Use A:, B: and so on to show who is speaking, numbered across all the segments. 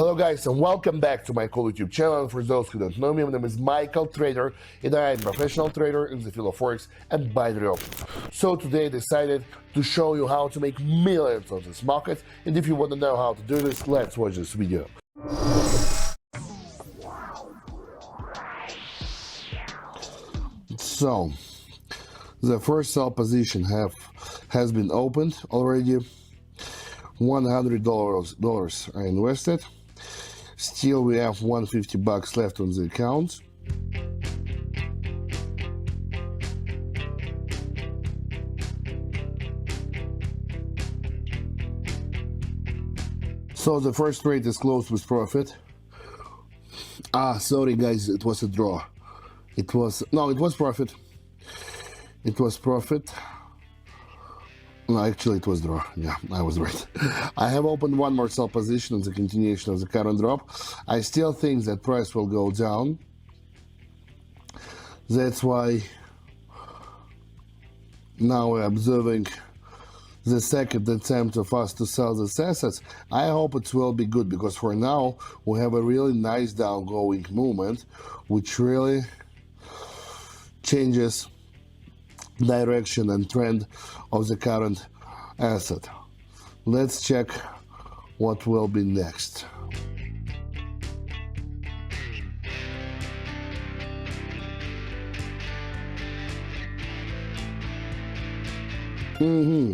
A: Hello guys and welcome back to my cool YouTube channel. For those who don't know me, my name is Michael Trader and I am a professional trader in the field of forex and binary options. So today I decided to show you how to make millions on this market, and if you want to know how to do this, let's watch this video. So the first sell position has been opened already. $100 are invested. Still we have $150 left on the account. So the first trade is closed with profit. Sorry guys, it was a draw. It was profit. It was profit. No, actually it was draw. Yeah, I was right. I have opened one more sell position on the continuation of the current drop. I still think that price will go down. That's why now we're observing the second attempt of us to sell these assets. I hope it will be good, because for now we have a really nice downgoing movement which really changes direction and trend of the current asset. Let's check what will be next.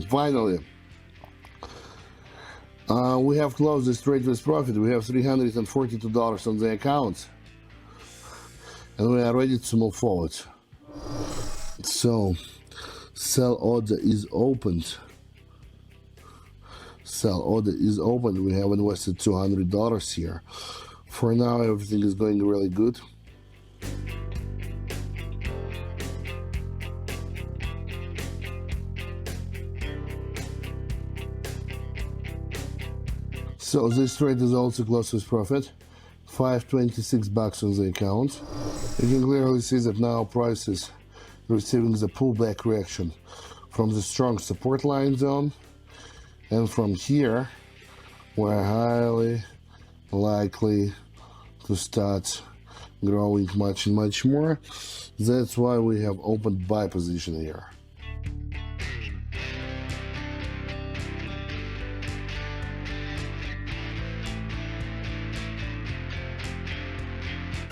A: Finally, we have closed this trade with profit. We have $342 on the account and we are ready to move forward. So sell order is opened. Sell order is open. We have invested $200 here. For now everything is going really good. So this trade is also closed with profit. $526 on the account. You can clearly see that now price is receiving the pullback reaction from the strong support line zone, and from here we're highly likely to start growing much more. That's why we have opened buy position here.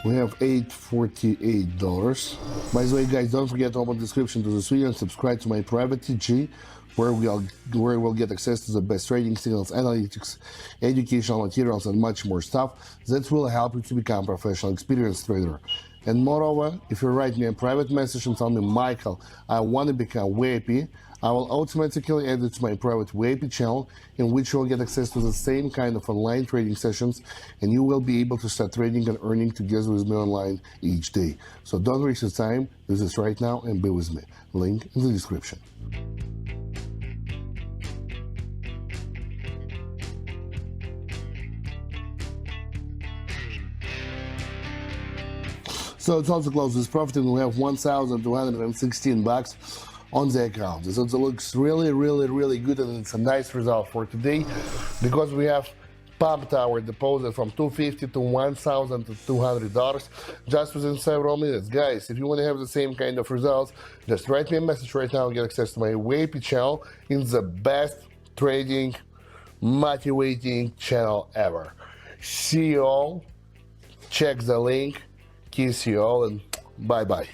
A: We have $848. By the way guys, don't forget to open the description to this video and subscribe to my private TG, where we'll get access to the best trading signals, analytics, educational materials and much more stuff that will help you to become a professional experienced trader. And moreover, if you write me a private message and tell me, Michael, I want to become VIP, I will automatically add it to my private VIP channel, in which you will get access to the same kind of online trading sessions, and you will be able to start trading and earning together with me online each day. So don't waste your time, do this right now and be with me. Link in the description. So it's also closed with profit, and we have $1,216 on the account. So it looks really good, and it's a nice result for today, because we have pumped our deposit from $250 to $1,200 just within several minutes. Guys, if you want to have the same kind of results, just write me a message right now and get access to my VIP channel in the best trading, motivating channel ever. See you all. Check the link. Kiss you all and bye bye.